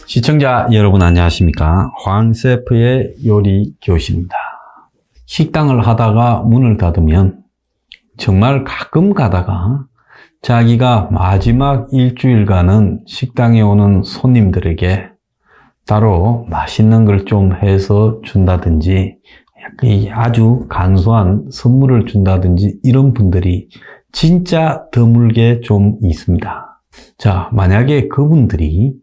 시청자 여러분 안녕하십니까? 황셰프의 요리 교실입니다. 식당을 하다가 문을 닫으면 정말 가끔 가다가 자기가 마지막 일주일간은 식당에 오는 손님들에게 따로 맛있는 걸 좀 해서 준다든지 아주 간소한 선물을 준다든지 이런 분들이 진짜 드물게 좀 있습니다. 자, 만약에 그분들이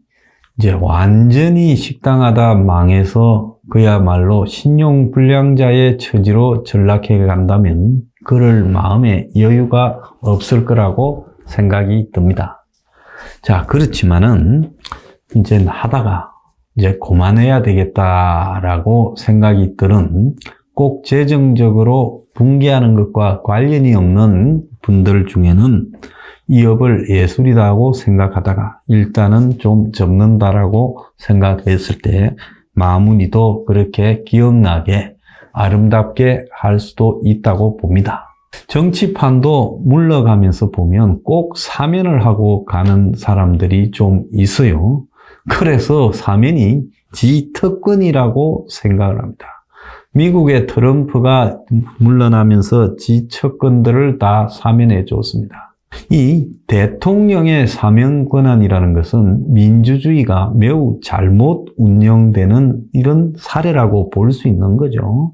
이제 완전히 식당하다 망해서 그야말로 신용불량자의 처지로 전락해 간다면 그럴 마음에 여유가 없을 거라고 생각이 듭니다. 자, 그렇지만은 이제 하다가 이제 그만해야 되겠다라고 생각이 들은 꼭 재정적으로 붕괴하는 것과 관련이 없는 분들 중에는 이 업을 예술이라고 생각하다가 일단은 좀 접는다라고 생각했을 때 마무리도 그렇게 기억나게 아름답게 할 수도 있다고 봅니다. 정치판도 물러가면서 보면 꼭 사면을 하고 가는 사람들이 좀 있어요. 그래서 사면이 지 특권이라고 생각을 합니다. 미국의 트럼프가 물러나면서 지 특권들을 다 사면해 줬습니다. 이 대통령의 사면 권한이라는 것은 민주주의가 매우 잘못 운영되는 이런 사례라고 볼 수 있는 거죠.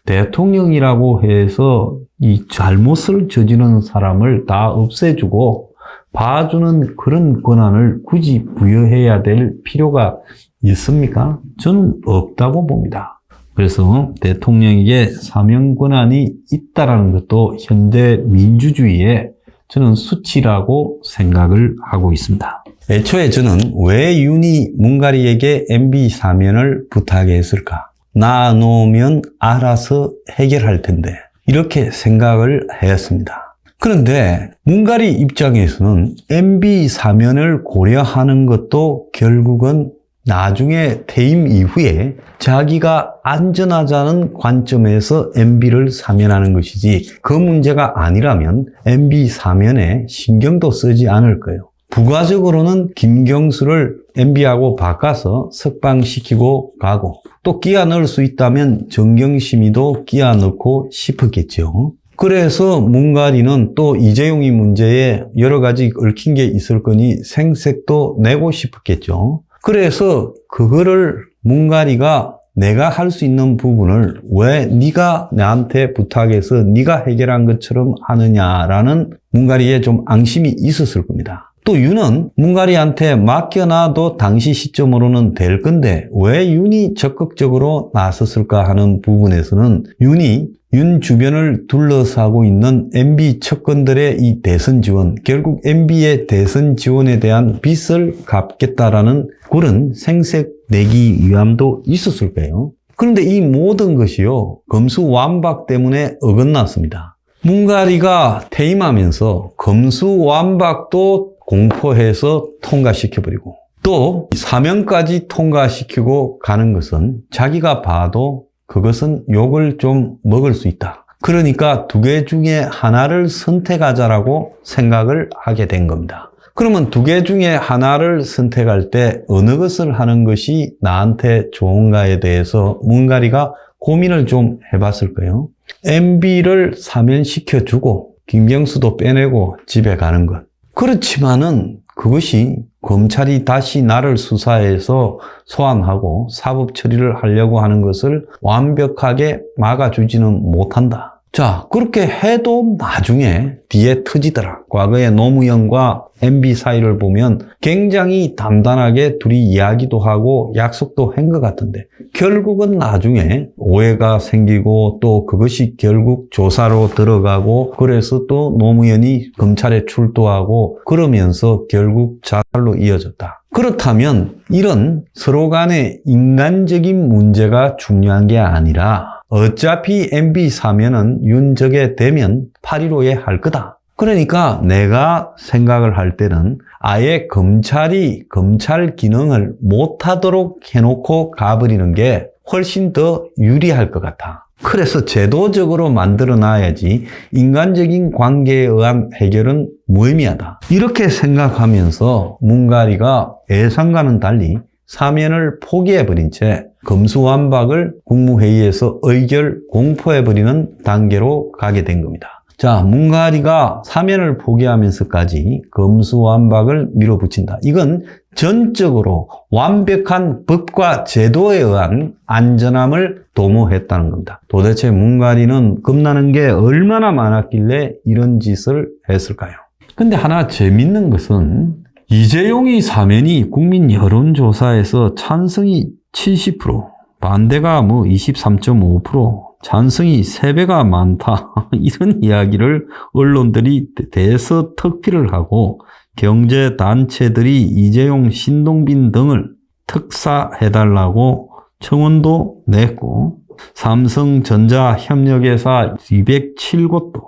대통령이라고 해서 이 잘못을 저지른 사람을 다 없애주고 봐주는 그런 권한을 굳이 부여해야 될 필요가 있습니까? 저는 없다고 봅니다. 그래서 대통령에게 사면 권한이 있다는 것도 현대 민주주의의 저는 수치라고 생각을 하고 있습니다. 애초에 저는 왜 윤이 문가리에게 MB 사면을 부탁했을까? 놔놓으면 알아서 해결할 텐데 이렇게 생각을 했습니다. 그런데 문가리 입장에서는 MB 사면을 고려하는 것도 결국은 나중에 퇴임 이후에 자기가 안전하자는 관점에서 MB를 사면하는 것이지 그 문제가 아니라면 MB 사면에 신경도 쓰지 않을 거예요. 부가적으로는 김경수를 MB하고 바꿔서 석방시키고 가고 또 끼워 넣을 수 있다면 정경심이도 끼워 넣고 싶었겠죠. 그래서 문가리는 또 이재용이 문제에 여러 가지 얽힌 게 있을 거니 생색도 내고 싶었겠죠. 그래서 그거를 문가리가 내가 할 수 있는 부분을 왜 네가 나한테 부탁해서 네가 해결한 것처럼 하느냐라는 문가리의 좀 앙심이 있었을 겁니다. 또 윤은 문가리한테 맡겨놔도 당시 시점으로는 될 건데 왜 윤이 적극적으로 나섰을까 하는 부분에서는 윤이 윤 주변을 둘러싸고 있는 MB 척건들의 이 대선 지원, 결국 MB의 대선 지원에 대한 빚을 갚겠다라는 그런 생색 내기 위함도 있었을 거예요. 그런데 이 모든 것이요, 검수완박 때문에 어긋났습니다. 문가리가 퇴임하면서 검수완박도 공포해서 통과시켜버리고 또 사면까지 통과시키고 가는 것은 자기가 봐도 그것은 욕을 좀 먹을 수 있다. 그러니까 두 개 중에 하나를 선택하자라고 생각을 하게 된 겁니다. 그러면 두 개 중에 하나를 선택할 때 어느 것을 하는 것이 나한테 좋은가에 대해서 문가리가 고민을 좀 해봤을 거예요. MB를 사면시켜주고 김경수도 빼내고 집에 가는 것. 그렇지만은 그것이 검찰이 다시 나를 수사해서 소환하고 사법 처리를 하려고 하는 것을 완벽하게 막아주지는 못한다. 자, 그렇게 해도 나중에 뒤에 터지더라. 과거에 노무현과 MB 사이를 보면 굉장히 단단하게 둘이 이야기도 하고 약속도 한 것 같은데 결국은 나중에 오해가 생기고 또 그것이 결국 조사로 들어가고 그래서 또 노무현이 검찰에 출두하고 그러면서 결국 자살로 이어졌다. 그렇다면 이런 서로 간의 인간적인 문제가 중요한 게 아니라 어차피 MB 사면은 윤적에 되면 8.15에 할 거다. 그러니까 내가 생각을 할 때는 아예 검찰이 검찰 기능을 못하도록 해놓고 가버리는 게 훨씬 더 유리할 것 같아. 그래서 제도적으로 만들어 놔야지 인간적인 관계에 의한 해결은 무의미하다. 이렇게 생각하면서 문가리가 예상과는 달리 사면을 포기해버린 채 검수완박을 국무회의에서 의결 공포해버리는 단계로 가게 된 겁니다. 자, 문가리가 사면을 포기하면서까지 검수완박을 밀어붙인다. 이건 전적으로 완벽한 법과 제도에 의한 안전함을 도모했다는 겁니다. 도대체 문가리는 겁나는 게 얼마나 많았길래 이런 짓을 했을까요? 근데 하나 재밌는 것은 이재용이 사면이 국민 여론조사에서 찬성이 70%, 반대가 23.5%, 찬성이 3배가 많다. 이런 이야기를 언론들이 대서특필을 하고 경제단체들이 이재용, 신동빈 등을 특사해달라고 청원도 냈고 삼성전자 협력회사 207곳도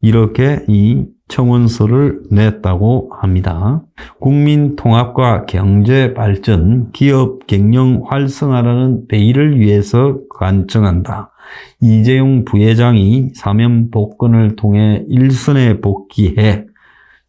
이렇게 이 청원서를 냈다고 합니다. 국민 통합과 경제 발전, 기업 경영 활성화라는 대의를 위해서 간청한다. 이재용 부회장이 사면 복권을 통해 일선에 복귀해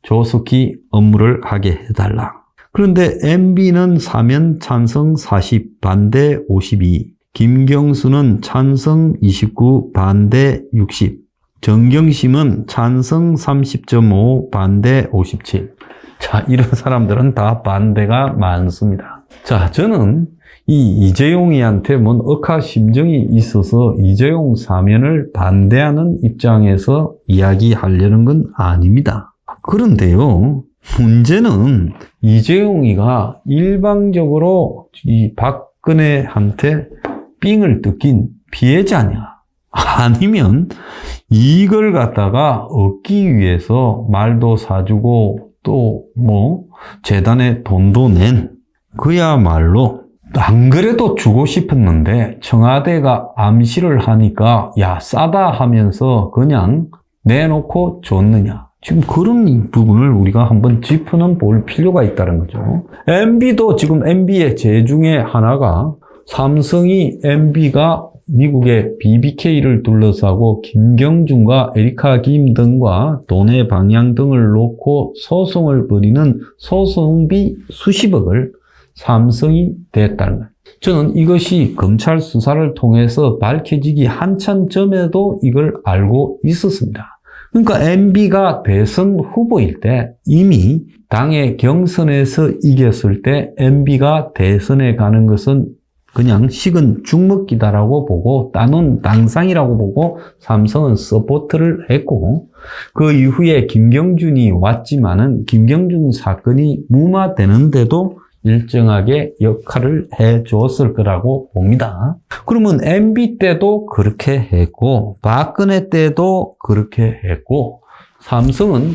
조속히 업무를 하게 해달라. 그런데 MB는 사면 찬성 40, 반대 52, 김경수는 찬성 29, 반대 60, 정경심은 찬성 30.5, 반대 57. 자, 이런 사람들은 다 반대가 많습니다. 자, 저는 이 이재용이한테 뭔 억하심정이 있어서 이재용 사면을 반대하는 입장에서 이야기하려는 건 아닙니다. 그런데요, 문제는 이재용이가 일방적으로 이 박근혜한테 삥을 뜯긴 피해자냐? 아니면 이걸 갖다가 얻기 위해서 말도 사주고 또 재단에 돈도 낸 그야말로 안 그래도 주고 싶었는데 청와대가 암시를 하니까 야 싸다 하면서 그냥 내놓고 줬느냐. 지금 그런 부분을 우리가 한번 짚어는 볼 필요가 있다는 거죠. MB도 지금 MB의 제 중에 하나가 삼성이 MB가 미국의 BBK를 둘러싸고 김경준과 에리카 김 등과 돈의 방향 등을 놓고 소송을 벌이는 소송비 수십억을 삼성이 댔다는 거예요. 저는 이것이 검찰 수사를 통해서 밝혀지기 한참 전에도 이걸 알고 있었습니다. 그러니까 MB가 대선 후보일 때 이미 당의 경선에서 이겼을 때 MB가 대선에 가는 것은 그냥 식은 죽먹기다라고 보고 따놓은 당상이라고 보고 삼성은 서포트를 했고 그 이후에 김경준이 왔지만은 김경준 사건이 무마되는데도 일정하게 역할을 해줬을 거라고 봅니다. 그러면 MB 때도 그렇게 했고 박근혜 때도 그렇게 했고 삼성은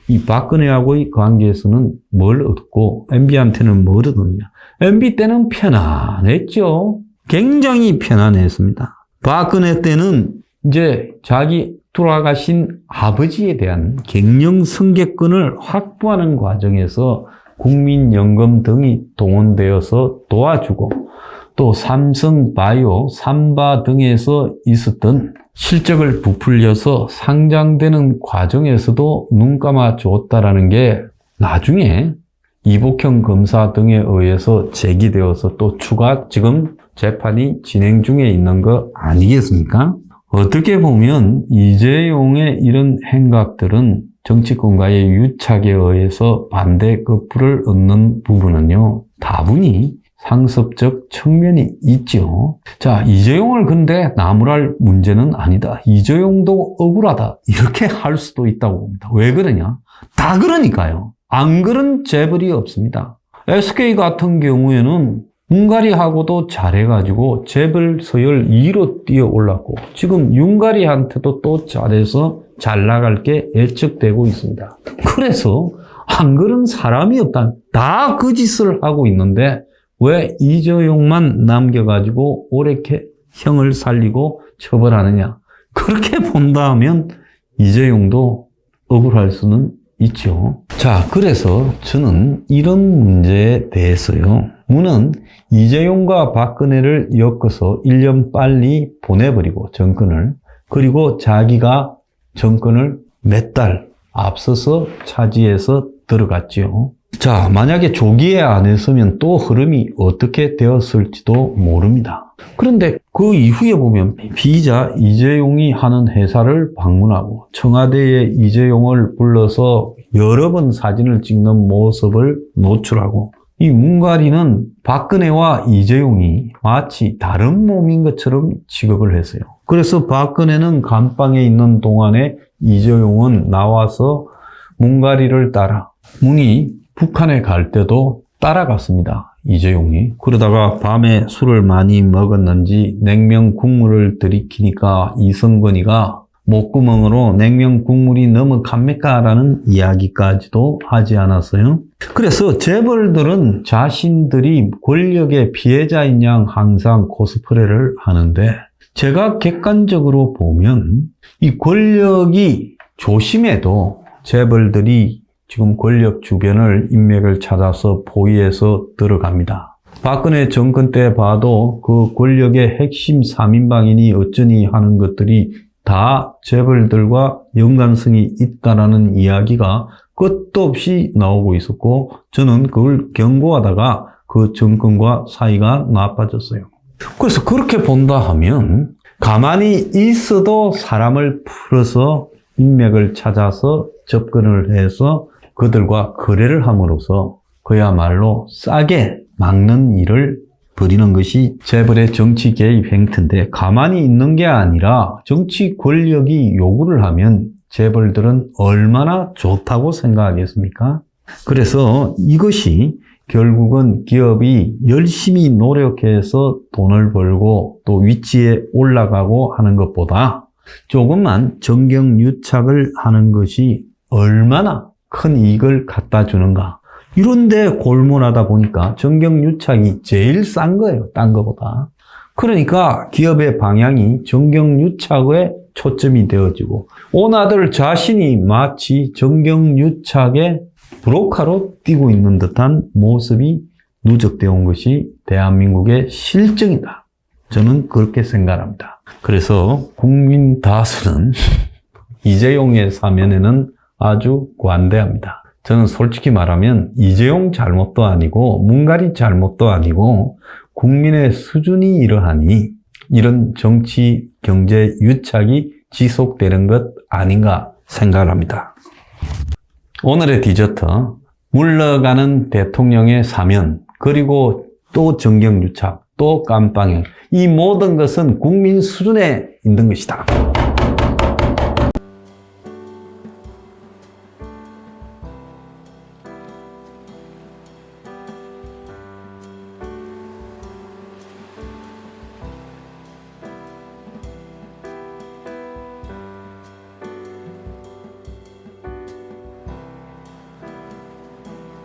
이 박근혜하고의 관계에서는 뭘 얻고 MB한테는 뭘 얻었냐. MB 때는 편안했죠. 굉장히 편안했습니다. 박근혜 때는 이제 자기 돌아가신 아버지에 대한 갱년 승계권을 확보하는 과정에서 국민연금 등이 동원되어서 도와주고 또 삼성바이오, 삼바 등에서 있었던 실적을 부풀려서 상장되는 과정에서도 눈 감아 줬다라는 게 나중에 이복형 검사 등에 의해서 제기되어서 또 추가 지금 재판이 진행 중에 있는 거 아니겠습니까? 어떻게 보면 이재용의 이런 행각들은 정치권과의 유착에 의해서 반대급부를 얻는 부분은요, 다분히 상습적 측면이 있죠. 자, 이재용을 근데 나무랄 문제는 아니다. 이재용도 억울하다. 이렇게 할 수도 있다고 봅니다. 왜 그러냐? 다 그러니까요. 안 그런 재벌이 없습니다. SK 같은 경우에는 윤가리하고도 잘해가지고 재벌 서열 2로 뛰어 올랐고 지금 윤가리한테도 또 잘해서 잘 나갈 게 예측되고 있습니다. 그래서 안 그런 사람이 없다. 다 그 짓을 하고 있는데 왜 이재용만 남겨가지고 오래게 형을 살리고 처벌하느냐. 그렇게 본다면 이재용도 억울할 수는 있죠. 자, 그래서 저는 이런 문제에 대해서요. 문은 이재용과 박근혜를 엮어서 1년 빨리 보내버리고 정권을 그리고 자기가 정권을 몇 달 앞서서 차지해서 들어갔지요. 자, 만약에 조기에 안 했으면 또 흐름이 어떻게 되었을지도 모릅니다. 그런데 그 이후에 보면 피의자 이재용이 하는 회사를 방문하고 청와대에 이재용을 불러서 여러 번 사진을 찍는 모습을 노출하고 이 문가리는 박근혜와 이재용이 마치 다른 몸인 것처럼 취급을 했어요. 그래서 박근혜는 감방에 있는 동안에 이재용은 나와서 문가리를 따라 문이 북한에 갈 때도 따라갔습니다. 이재용이. 그러다가 밤에 술을 많이 먹었는지 냉면 국물을 들이키니까 이성근이가 목구멍으로 냉면 국물이 넘어갑니까? 라는 이야기까지도 하지 않았어요. 그래서 재벌들은 자신들이 권력의 피해자인 양 항상 코스프레를 하는데 제가 객관적으로 보면 이 권력이 조심해도 재벌들이 지금 권력 주변을 인맥을 찾아서 포위해서 들어갑니다. 박근혜 정권 때 봐도 그 권력의 핵심 3인방이니 어쩌니 하는 것들이 다 재벌들과 연관성이 있다라는 이야기가 끝도 없이 나오고 있었고 저는 그걸 경고하다가 그 정권과 사이가 나빠졌어요. 그래서 그렇게 본다 하면 가만히 있어도 사람을 풀어서 인맥을 찾아서 접근을 해서 그들과 거래를 함으로써 그야말로 싸게 막는 일을 벌이는 것이 재벌의 정치 개입 행태인데 가만히 있는 게 아니라 정치 권력이 요구를 하면 재벌들은 얼마나 좋다고 생각하겠습니까? 그래서 이것이 결국은 기업이 열심히 노력해서 돈을 벌고 또 위치에 올라가고 하는 것보다 조금만 정경유착을 하는 것이 얼마나 큰 이익을 갖다 주는가. 이런데 골몰하다 보니까 정경유착이 제일 싼 거예요. 딴 거보다. 그러니까 기업의 방향이 정경유착에 초점이 되어지고 오나들 자신이 마치 정경유착의 브로커로 뛰고 있는 듯한 모습이 누적되어 온 것이 대한민국의 실정이다. 저는 그렇게 생각합니다. 그래서 국민 다수는 이재용의 사면에는 아주 관대합니다. 저는 솔직히 말하면 이재용 잘못도 아니고 문가리 잘못도 아니고 국민의 수준이 이러하니 이런 정치 경제 유착이 지속되는 것 아닌가 생각을 합니다. 오늘의 디저트, 물러가는 대통령의 사면, 그리고 또 정경유착, 또 깜빵형, 이 모든 것은 국민 수준에 있는 것이다.